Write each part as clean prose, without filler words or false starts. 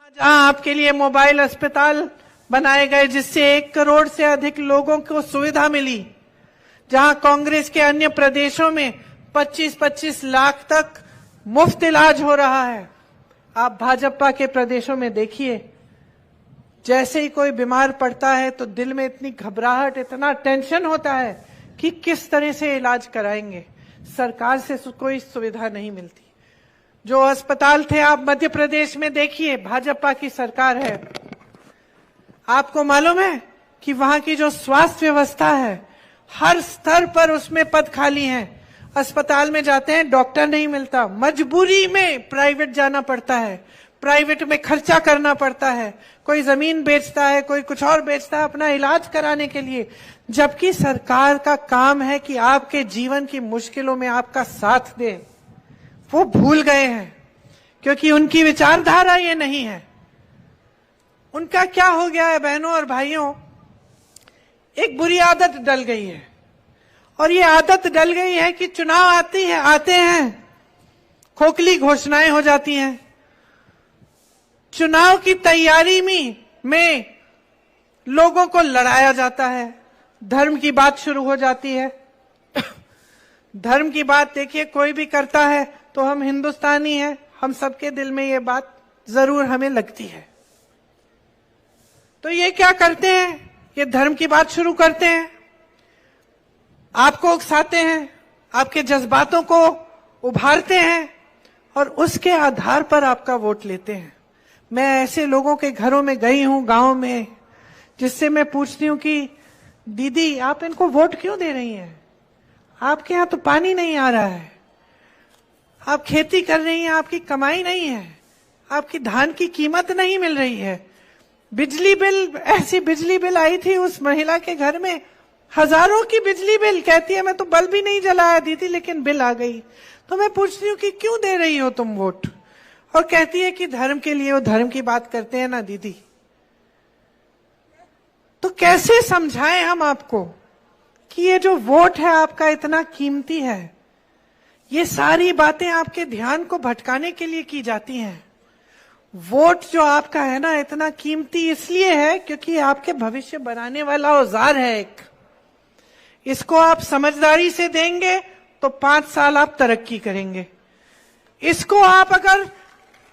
जहां आपके लिए मोबाइल अस्पताल बनाए गए जिससे 1 करोड़ से अधिक लोगों को सुविधा मिली, जहां कांग्रेस के अन्य प्रदेशों में 25-25 लाख तक मुफ्त इलाज हो रहा है, आप भाजपा के प्रदेशों में देखिए, जैसे ही कोई बीमार पड़ता है तो दिल में इतनी घबराहट, इतना टेंशन होता है कि किस तरह से इलाज कराएंगे। सरकार से कोई सुविधा नहीं मिलती। जो अस्पताल थे आप मध्य प्रदेश में देखिए, भाजपा की सरकार है, आपको मालूम है कि वहां की जो स्वास्थ्य व्यवस्था है हर स्तर पर उसमें पद खाली हैं। अस्पताल में जाते हैं, डॉक्टर नहीं मिलता, मजबूरी में प्राइवेट जाना पड़ता है, प्राइवेट में खर्चा करना पड़ता है, कोई जमीन बेचता है, कोई कुछ और बेचता है अपना इलाज कराने के लिए, जबकि सरकार का काम है कि आपके जीवन की मुश्किलों में आपका साथ दे। वो भूल गए हैं क्योंकि उनकी विचारधारा ये नहीं है। उनका क्या हो गया है बहनों और भाइयों, एक बुरी आदत डल गई है, और ये आदत डल गई है कि चुनाव आते हैं, खोखली घोषणाएं हो जाती हैं, चुनाव की तैयारी में लोगों को लड़ाया जाता है, धर्म की बात शुरू हो जाती है। धर्म की बात देखिए, कोई भी करता है तो हम हिंदुस्तानी हैं, हम सबके दिल में ये बात जरूर हमें लगती है। तो ये क्या करते हैं, ये धर्म की बात शुरू करते हैं, आपको उकसाते हैं, आपके जज्बातों को उभारते हैं और उसके आधार पर आपका वोट लेते हैं। मैं ऐसे लोगों के घरों में गई हूं गांव में, जिससे मैं पूछती हूं कि दीदी आप इनको वोट क्यों दे रही हैं, आपके यहां तो पानी नहीं आ रहा है, आप खेती कर रही हैं, आपकी कमाई नहीं है, आपकी धान की कीमत नहीं मिल रही है, बिजली बिल, ऐसी बिजली बिल आई थी उस महिला के घर में, हजारों की बिजली बिल, कहती है मैं तो बल्ब भी नहीं जलाया दीदी लेकिन बिल आ गई। तो मैं पूछती हूँ कि क्यों दे रही हो तुम वोट, और कहती है कि धर्म के लिए। वो धर्म की बात करते हैं ना दीदी, तो कैसे समझाएं हम आपको कि ये जो वोट है आपका इतना कीमती है। ये सारी बातें आपके ध्यान को भटकाने के लिए की जाती हैं। वोट जो आपका है ना इतना कीमती इसलिए है क्योंकि आपके भविष्य बनाने वाला औजार है एक। इसको आप समझदारी से देंगे तो 5 साल आप तरक्की करेंगे। इसको आप अगर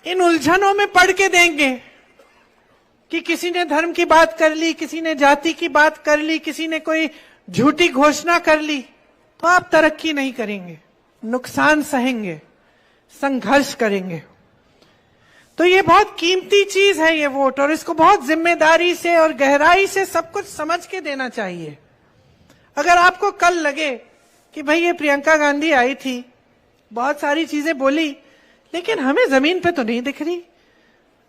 इन उलझनों में पढ़ के देंगे कि किसी ने धर्म की बात कर ली, किसी ने जाति की बात कर ली, किसी ने कोई झूठी घोषणा कर ली, तो आप तरक्की नहीं करेंगे, नुकसान सहेंगे, संघर्ष करेंगे। तो ये बहुत कीमती चीज है ये वोट, और इसको बहुत जिम्मेदारी से और गहराई से सब कुछ समझ के देना चाहिए। अगर आपको कल लगे कि भाई ये प्रियंका गांधी आई थी, बहुत सारी चीजें बोली, लेकिन हमें जमीन पे तो नहीं दिख रही,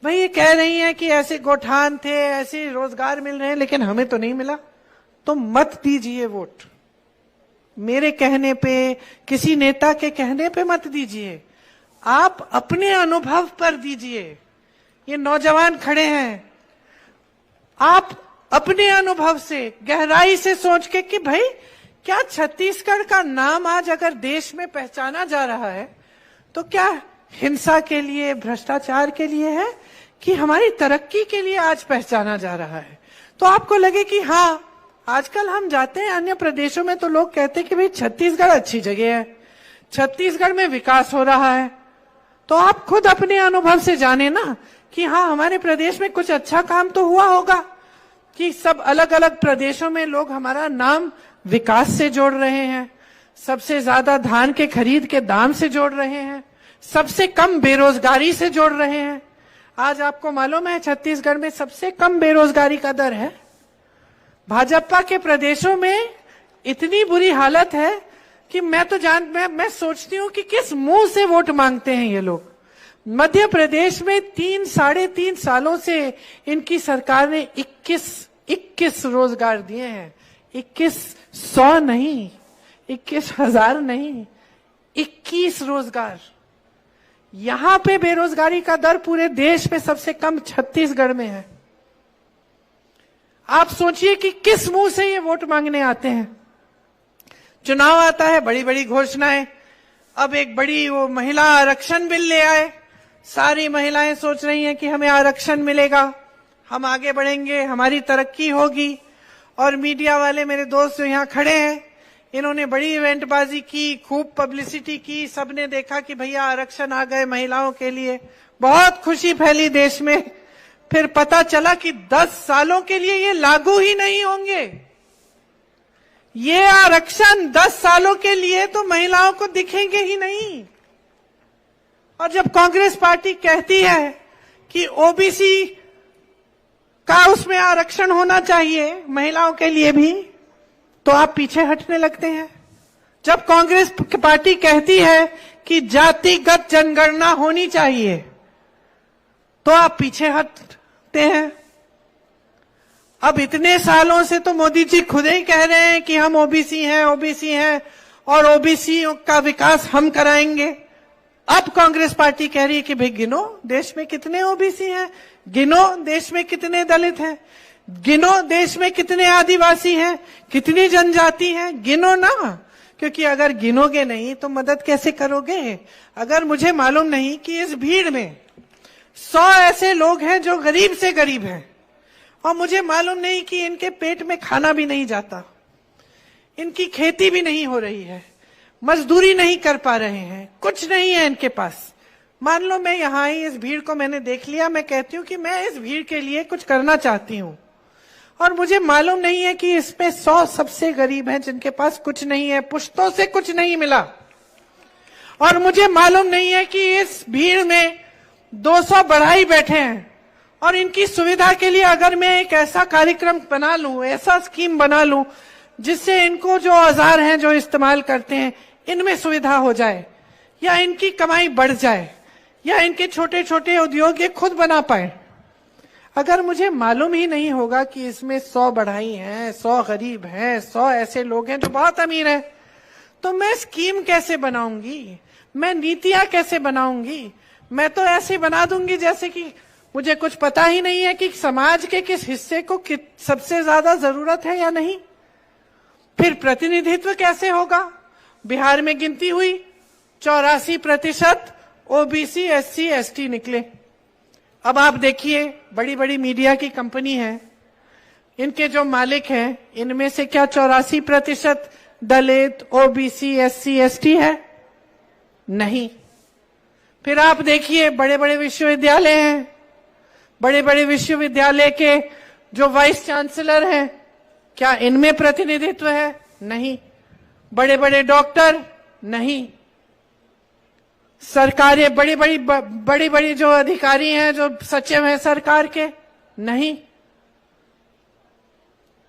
भाई ये कह रही है कि ऐसे गोठान थे, ऐसे रोजगार मिल रहे हैं, लेकिन हमें तो नहीं मिला, तो मत दीजिए वोट। मेरे कहने पे, किसी नेता के कहने पे मत दीजिए, आप अपने अनुभव पर दीजिए। ये नौजवान खड़े हैं, आप अपने अनुभव से गहराई से सोच के कि भाई क्या छत्तीसगढ़ का नाम आज अगर देश में पहचाना जा रहा है तो क्या हिंसा के लिए, भ्रष्टाचार के लिए है कि हमारी तरक्की के लिए आज पहचाना जा रहा है। तो आपको लगे कि हाँ, आजकल हम जाते हैं अन्य प्रदेशों में तो लोग कहते हैं कि भाई छत्तीसगढ़ अच्छी जगह है, छत्तीसगढ़ में विकास हो रहा है। तो आप खुद अपने अनुभव से जाने ना कि हाँ, हमारे प्रदेश में कुछ अच्छा काम तो हुआ होगा कि सब अलग अलग प्रदेशों में लोग हमारा नाम विकास से जोड़ रहे हैं, सबसे ज्यादा धान के खरीद के दाम से जोड़ रहे हैं, सबसे कम बेरोजगारी से जोड़ रहे हैं। आज आपको मालूम है छत्तीसगढ़ में सबसे कम बेरोजगारी का दर है। भाजपा के प्रदेशों में इतनी बुरी हालत है कि मैं सोचती हूं कि किस मुंह से वोट मांगते हैं ये लोग। मध्य प्रदेश में 3-3.5 सालों से इनकी सरकार ने 21 रोजगार दिए हैं। 2100 नहीं, 21,000 नहीं, 21 रोजगार। यहां पे बेरोजगारी का दर पूरे देश में सबसे कम छत्तीसगढ़ में है। आप सोचिए कि किस मुंह से ये वोट मांगने आते हैं। चुनाव आता है, बड़ी बड़ी घोषणाएं, अब एक बड़ी वो महिला आरक्षण बिल ले आए, सारी महिलाएं सोच रही हैं कि हमें आरक्षण मिलेगा, हम आगे बढ़ेंगे, हमारी तरक्की होगी। और मीडिया वाले मेरे दोस्त जो यहाँ खड़े हैं, इन्होंने बड़ी इवेंटबाजी की, खूब पब्लिसिटी की, सबने देखा कि भैया आरक्षण आ गए महिलाओं के लिए, बहुत खुशी फैली देश में। फिर पता चला कि 10 सालों के लिए ये लागू ही नहीं होंगे। ये आरक्षण 10 सालों के लिए तो महिलाओं को दिखेंगे ही नहीं। और जब कांग्रेस पार्टी कहती है कि ओबीसी का उसमें आरक्षण होना चाहिए महिलाओं के लिए भी, तो आप पीछे हटने लगते हैं। जब कांग्रेस पार्टी कहती है कि जातिगत जनगणना होनी चाहिए, तो आप पीछे हटते हैं। अब इतने सालों से तो मोदी जी खुद ही कह रहे हैं कि हम ओबीसी हैं और ओबीसी का विकास हम कराएंगे। अब कांग्रेस पार्टी कह रही है कि भाई गिनो देश में कितने ओबीसी हैं, गिनो देश में कितने दलित हैं, गिनो देश में कितने आदिवासी हैं, कितनी जनजाति हैं, गिनो ना। क्योंकि अगर गिनोगे नहीं तो मदद कैसे करोगे? अगर मुझे मालूम नहीं कि इस भीड़ में 100 ऐसे लोग हैं जो गरीब से गरीब हैं, और मुझे मालूम नहीं कि इनके पेट में खाना भी नहीं जाता, इनकी खेती भी नहीं हो रही है, मजदूरी नहीं कर पा रहे हैं, कुछ नहीं है इनके पास। मान लो मैं यहाँ आई, इस भीड़ को मैंने देख लिया, मैं कहती हूँ कि मैं इस भीड़ के लिए कुछ करना चाहती हूँ, और मुझे मालूम नहीं है कि इसमें 100 सबसे गरीब हैं जिनके पास कुछ नहीं है, पुश्तों से कुछ नहीं मिला। और मुझे मालूम नहीं है कि इस भीड़ में 200 बढ़ाई बैठे हैं, और इनकी सुविधा के लिए अगर मैं एक ऐसा कार्यक्रम बना लूं, ऐसा स्कीम बना लूं जिससे इनको जो औजार हैं जो इस्तेमाल करते हैं इनमें सुविधा हो जाए, या इनकी कमाई बढ़ जाए, या इनके छोटे छोटे उद्योग ये खुद बना पाए। अगर मुझे मालूम ही नहीं होगा कि इसमें 100 बढ़ाई हैं, 100 गरीब हैं, 100 ऐसे लोग हैं जो बहुत अमीर हैं, तो मैं स्कीम कैसे बनाऊंगी, मैं नीतियां कैसे बनाऊंगी? मैं तो ऐसे बना दूंगी जैसे कि मुझे कुछ पता ही नहीं है कि समाज के किस हिस्से को सबसे ज्यादा जरूरत है या नहीं। फिर प्रतिनिधित्व कैसे होगा? बिहार में गिनती हुई 84% ओबीसी एससी एसटी निकले। अब आप देखिए, बड़ी बड़ी मीडिया की कंपनी है, इनके जो मालिक हैं इनमें से क्या 84% दलित ओबीसी एससी एसटी है? नहीं। फिर आप देखिए, बड़े बड़े विश्वविद्यालय हैं, बड़े बड़े विश्वविद्यालय के जो वाइस चांसलर हैं, क्या इनमें प्रतिनिधित्व है? नहीं। बड़े बड़े डॉक्टर? नहीं। सरकारें बड़ी बड़ी जो अधिकारी हैं, जो सचिव हैं सरकार के? नहीं।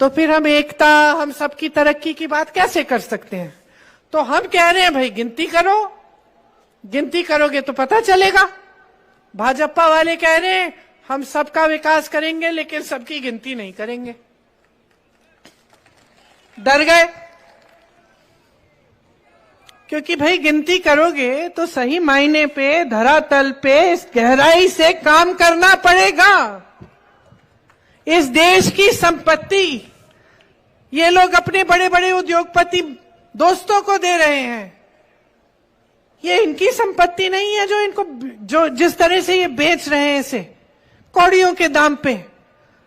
तो फिर हम एकता, हम सबकी तरक्की की बात कैसे कर सकते हैं? तो हम कह रहे हैं भाई गिनती करो, गिनती करोगे तो पता चलेगा। भाजपा वाले कह रहे हैं हम सबका विकास करेंगे लेकिन सबकी गिनती नहीं करेंगे। डर गए, क्योंकि भाई गिनती करोगे तो सही मायने पे धरातल पे इस गहराई से काम करना पड़ेगा। इस देश की संपत्ति ये लोग अपने बड़े बड़े उद्योगपति दोस्तों को दे रहे हैं, ये इनकी संपत्ति नहीं है जो इनको जो जिस तरह से ये बेच रहे हैं इसे कौड़ियों के दाम पे।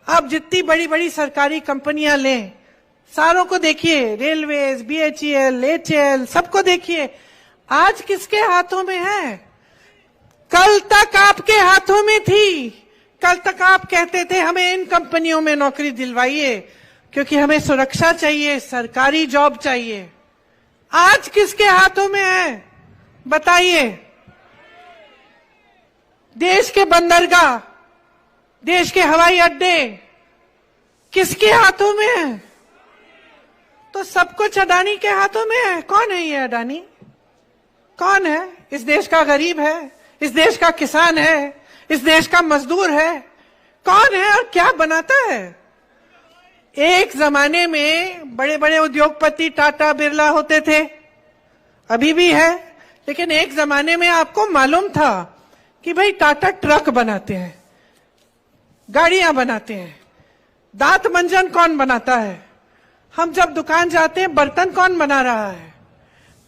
आप जितनी बड़ी बड़ी सरकारी कंपनियां लें, सारों को देखिए, रेलवेज, बीएचईएल, एचएएल, सबको देखिए, आज किसके हाथों में है? कल तक आपके हाथों में थी। कल तक आप कहते थे हमें इन कंपनियों में नौकरी दिलवाइए क्योंकि हमें सुरक्षा चाहिए, सरकारी जॉब चाहिए। आज किसके हाथों में है बताइए? देश के बंदरगाह, देश के हवाई अड्डे किसके हाथों में है? तो सब कुछ अडानी के हाथों में है। कौन है ये अडानी? कौन है? इस देश का गरीब है, इस देश का किसान है, इस देश का मजदूर है। कौन है और क्या बनाता है? एक जमाने में बड़े बड़े उद्योगपति टाटा बिरला होते थे, अभी भी है, लेकिन एक जमाने में आपको मालूम था कि भाई टाटा ट्रक बनाते हैं, गाड़ियां बनाते हैं, दांत मंजन कौन बनाता है, हम जब दुकान जाते हैं बर्तन कौन बना रहा है,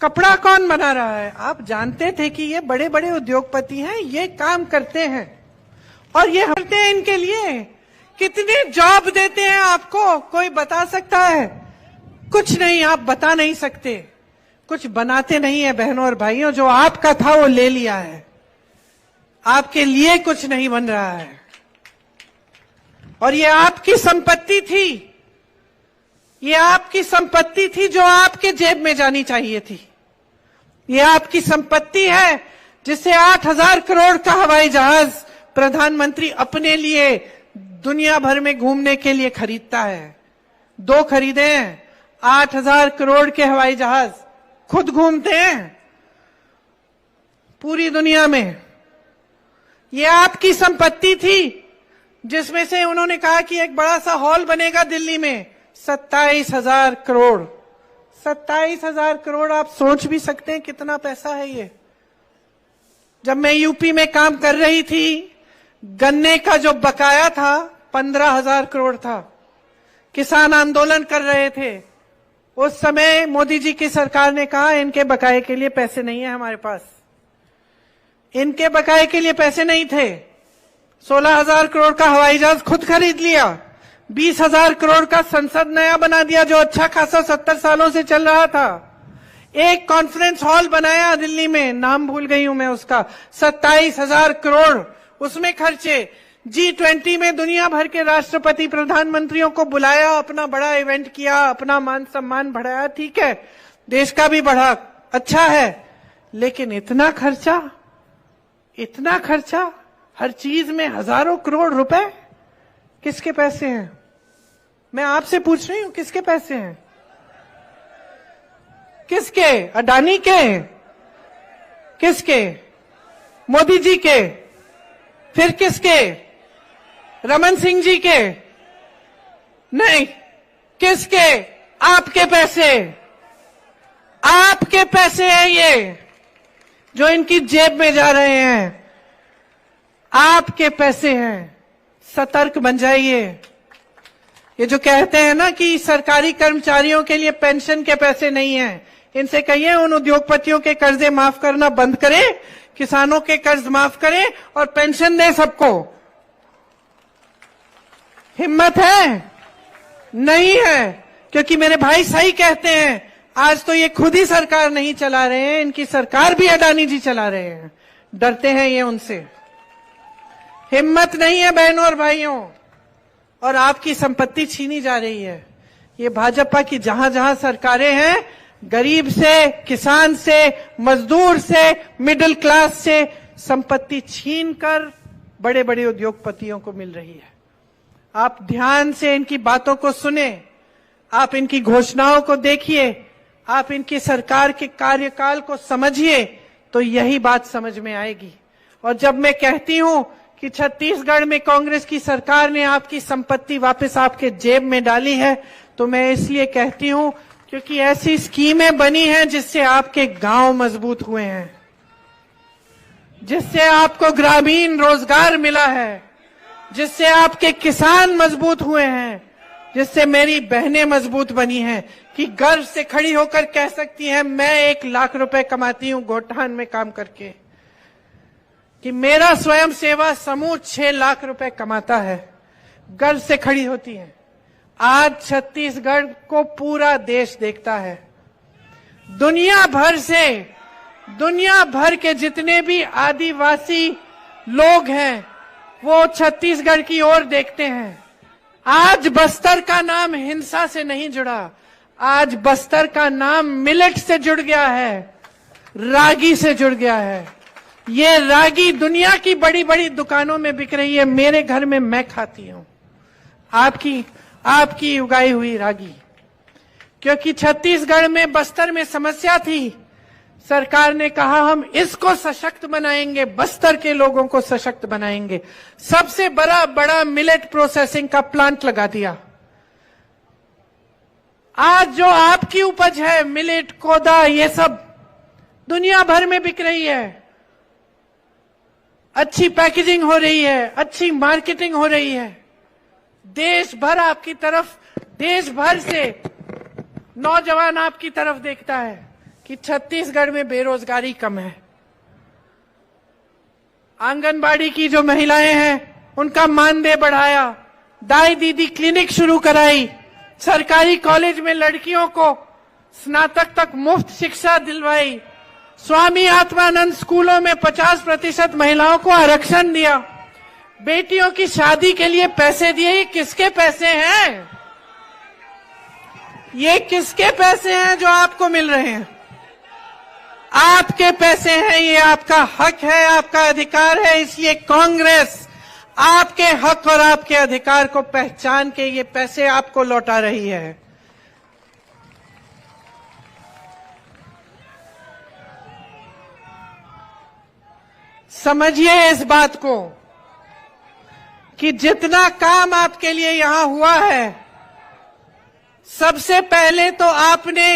कपड़ा कौन बना रहा है? आप जानते थे कि ये बड़े बड़े उद्योगपति हैं, ये काम करते हैं और ये करते हैं इनके लिए। कितने जॉब देते हैं आपको, कोई बता सकता है? कुछ नहीं, आप बता नहीं सकते। कुछ बनाते नहीं है बहनों और भाइयों, जो आपका था वो ले लिया है, आपके लिए कुछ नहीं बन रहा है। और ये आपकी संपत्ति थी, ये आपकी संपत्ति थी जो आपके जेब में जानी चाहिए थी। ये आपकी संपत्ति है जिससे 8,000 करोड़ का हवाई जहाज प्रधानमंत्री अपने लिए दुनिया भर में घूमने के लिए खरीदता है। 2 खरीदे हैं, 8,000 करोड़ के हवाई जहाज, खुद घूमते हैं पूरी दुनिया में। ये आपकी संपत्ति थी जिसमें से उन्होंने कहा कि एक बड़ा सा हॉल बनेगा दिल्ली में, 27,000 करोड़। 27,000 करोड़, आप सोच भी सकते हैं कितना पैसा है ये। जब मैं यूपी में काम कर रही थी, गन्ने का जो बकाया था 15,000 करोड़ था। किसान आंदोलन कर रहे थे, उस समय मोदी जी की सरकार ने कहा इनके बकाये के लिए पैसे नहीं है हमारे पास। इनके बकाये के लिए पैसे नहीं थे, 16,000 करोड़ का हवाई जहाज खुद खरीद लिया, 20,000 करोड़ का संसद नया बना दिया जो अच्छा खासा 70 सालों से चल रहा था। एक कॉन्फ्रेंस हॉल बनाया दिल्ली में, नाम भूल गई हूं मैं उसका, 27,000 करोड़ उसमें खर्चे। G20 में दुनिया भर के राष्ट्रपति प्रधानमंत्रियों को बुलाया, अपना बड़ा इवेंट किया, अपना मान सम्मान बढ़ाया। ठीक है, देश का भी बढ़ा, अच्छा है, लेकिन इतना खर्चा, इतना खर्चा, हर चीज में हजारों करोड़ रुपए, किसके पैसे हैं? मैं आपसे पूछ रही हूं, किसके पैसे हैं? किसके? अडानी के? किसके? मोदी जी के? फिर किसके? रमन सिंह जी के? नहीं, किसके? आपके पैसे। आपके पैसे हैं ये जो इनकी जेब में जा रहे हैं, आपके पैसे हैं। सतर्क बन जाइए। ये जो कहते हैं ना कि सरकारी कर्मचारियों के लिए पेंशन के पैसे नहीं हैं, इनसे कहिए उन उद्योगपतियों के कर्जे माफ करना बंद करें, किसानों के कर्ज माफ करें और पेंशन दें सबको। हिम्मत है? नहीं है, क्योंकि मेरे भाई सही कहते हैं, आज तो ये खुद ही सरकार नहीं चला रहे हैं, इनकी सरकार भी अडानी जी चला रहे हैं। डरते हैं ये उनसे। हिम्मत नहीं है बहनों और भाइयों, और आपकी संपत्ति छीनी जा रही है। ये भाजपा की जहां जहां सरकारें हैं, गरीब से, किसान से, मजदूर से, मिडिल क्लास से संपत्ति छीनकर बड़े बड़े उद्योगपतियों को मिल रही है। आप ध्यान से इनकी बातों को सुने, आप इनकी घोषणाओं को देखिए, आप इनकी सरकार के कार्यकाल को समझिए, तो यही बात समझ में आएगी। और जब मैं कहती हूं कि छत्तीसगढ़ में कांग्रेस की सरकार ने आपकी संपत्ति वापस आपके जेब में डाली है, तो मैं इसलिए कहती हूं क्योंकि ऐसी स्कीमें बनी हैं जिससे आपके गांव मजबूत हुए हैं, जिससे आपको ग्रामीण रोजगार मिला है, जिससे आपके किसान मजबूत हुए हैं, जिससे मेरी बहनें मजबूत बनी हैं कि गर्व से खड़ी होकर कह सकती हैं मैं 1 लाख रुपए कमाती हूं गोठान में काम करके, कि मेरा स्वयं सेवा समूह 6 लाख रुपए कमाता है। गर्व से खड़ी होती है। आज छत्तीसगढ़ को पूरा देश देखता है। दुनिया भर के जितने भी आदिवासी लोग हैं वो छत्तीसगढ़ की ओर देखते हैं। आज बस्तर का नाम हिंसा से नहीं जुड़ा, आज बस्तर का नाम मिलेट से जुड़ गया है, रागी से जुड़ गया है। ये रागी दुनिया की बड़ी बड़ी दुकानों में बिक रही है, मेरे घर में मैं खाती हूं आपकी उगाई हुई रागी। क्योंकि छत्तीसगढ़ में, बस्तर में समस्या थी, सरकार ने कहा हम इसको सशक्त बनाएंगे, बस्तर के लोगों को सशक्त बनाएंगे। सबसे बड़ा मिलेट प्रोसेसिंग का प्लांट लगा दिया। आज जो आपकी उपज है, मिलेट, कोदा, ये सब दुनिया भर में बिक रही है। अच्छी पैकेजिंग हो रही है, अच्छी मार्केटिंग हो रही है। देश भर से नौजवान आपकी तरफ देखता है कि छत्तीसगढ़ में बेरोजगारी कम है। आंगनबाड़ी की जो महिलाएं हैं उनका मानदेय बढ़ाया, दाई दीदी क्लिनिक शुरू कराई, सरकारी कॉलेज में लड़कियों को स्नातक तक मुफ्त शिक्षा दिलवाई, स्वामी आत्मानंद स्कूलों में 50% महिलाओं को आरक्षण दिया, बेटियों की शादी के लिए पैसे दिए। ये किसके पैसे हैं? ये किसके पैसे हैं जो आपको मिल रहे हैं? आपके पैसे हैं, ये आपका हक है, आपका अधिकार है। इसलिए कांग्रेस आपके हक और आपके अधिकार को पहचान के ये पैसे आपको लौटा रही है। समझिए इस बात को कि जितना काम आपके लिए यहां हुआ है, सबसे पहले तो आपने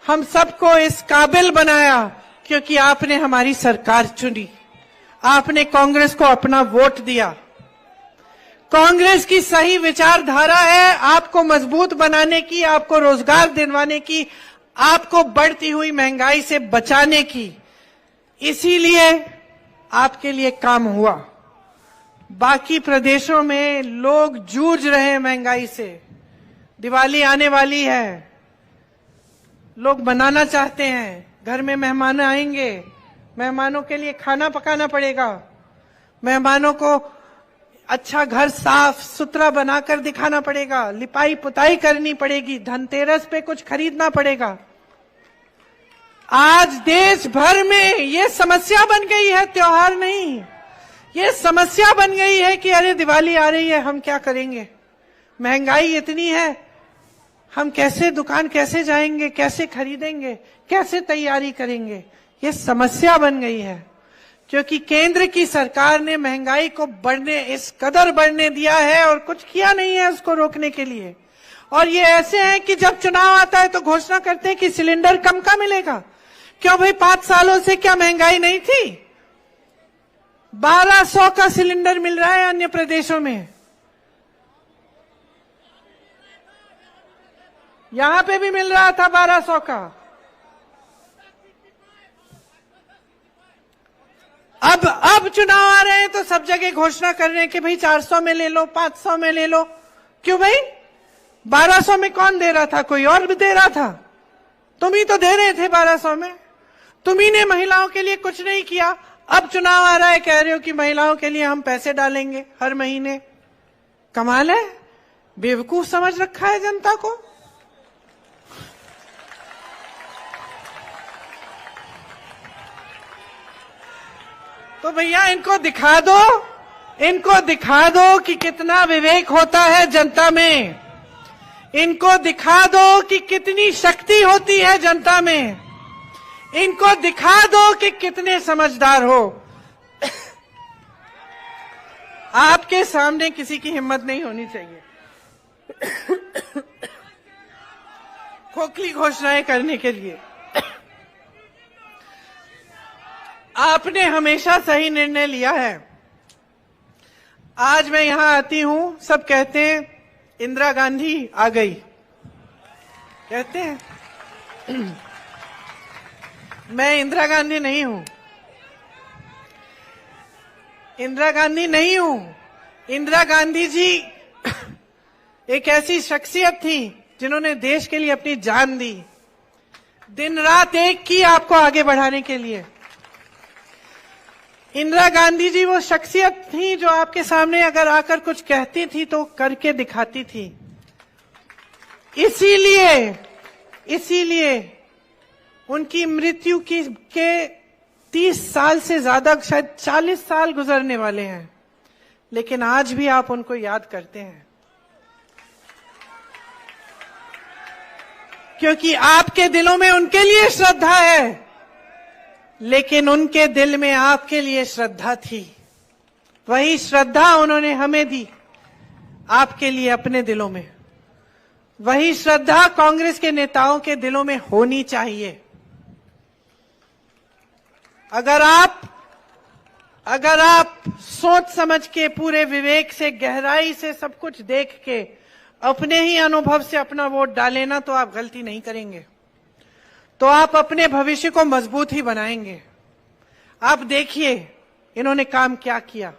हम सबको इस काबिल बनाया क्योंकि आपने हमारी सरकार चुनी, आपने कांग्रेस को अपना वोट दिया। कांग्रेस की सही विचारधारा है आपको मजबूत बनाने की, आपको रोजगार दिलवाने की, आपको बढ़ती हुई महंगाई से बचाने की। इसीलिए आपके लिए काम हुआ। बाकी प्रदेशों में लोग जूझ रहे हैं महंगाई से। दिवाली आने वाली है, लोग मनाना चाहते हैं, घर में मेहमान आएंगे, मेहमानों के लिए खाना पकाना पड़ेगा, मेहमानों को अच्छा घर साफ सुथरा बनाकर दिखाना पड़ेगा, लिपाई पुताई करनी पड़ेगी, धनतेरस पे कुछ खरीदना पड़ेगा। आज देश भर में ये समस्या बन गई है, त्योहार नहीं, ये समस्या बन गई है कि अरे दिवाली आ रही है, हम क्या करेंगे, महंगाई इतनी है, हम कैसे दुकान कैसे जाएंगे, कैसे खरीदेंगे, कैसे तैयारी करेंगे। ये समस्या बन गई है क्योंकि केंद्र की सरकार ने महंगाई को बढ़ने इस कदर बढ़ने दिया है और कुछ किया नहीं है उसको रोकने के लिए। और ये ऐसे हैं कि जब चुनाव आता है तो घोषणा करते हैं कि सिलेंडर कम का मिलेगा। क्यों भाई, 5 सालों से क्या महंगाई नहीं थी? 1200 का सिलेंडर मिल रहा है अन्य प्रदेशों में, यहां पे भी मिल रहा था 1200 का। अब चुनाव आ रहे हैं तो सब जगह घोषणा कर रहे हैं कि भाई 400 में ले लो, 500 में ले लो। क्यों भाई, 1200 में कौन दे रहा था? कोई और भी दे रहा था? तुम ही तो दे रहे थे 1200 में। तुम ही ने महिलाओं के लिए कुछ नहीं किया। अब चुनाव आ रहा है, कह रहे हो कि महिलाओं के लिए हम पैसे डालेंगे हर महीने। कमाल है, बेवकूफ समझ रखा है जनता को। तो भैया इनको दिखा दो, इनको दिखा दो कि कितना विवेक होता है जनता में, इनको दिखा दो कि कितनी शक्ति होती है जनता में, इनको दिखा दो कि कितने समझदार हो। आपके सामने किसी की हिम्मत नहीं होनी चाहिए खोखली घोषणाएं करने के लिए। आपने हमेशा सही निर्णय लिया है। आज मैं यहां आती हूं, सब कहते हैं इंदिरा गांधी आ गई, कहते हैं। मैं इंदिरा गांधी नहीं हूं, इंदिरा गांधी नहीं हूं। इंदिरा गांधी जी एक ऐसी शख्सियत थी जिन्होंने देश के लिए अपनी जान दी, दिन रात एक की आपको आगे बढ़ाने के लिए। इंदिरा गांधी जी वो शख्सियत थी जो आपके सामने अगर आकर कुछ कहती थी तो करके दिखाती थी। इसीलिए उनकी मृत्यु के 30 साल से ज्यादा, शायद 40 साल गुजरने वाले हैं, लेकिन आज भी आप उनको याद करते हैं क्योंकि आपके दिलों में उनके लिए श्रद्धा है, लेकिन उनके दिल में आपके लिए श्रद्धा थी। वही श्रद्धा उन्होंने हमें दी आपके लिए अपने दिलों में। वही श्रद्धा कांग्रेस के नेताओं के दिलों में होनी चाहिए। अगर आप सोच समझ के, पूरे विवेक से, गहराई से सब कुछ देख के, अपने ही अनुभव से अपना वोट डालें ना, तो आप गलती नहीं करेंगे। तो आप अपने भविष्य को मजबूत ही बनाएंगे। आप देखिए इन्होंने काम क्या किया।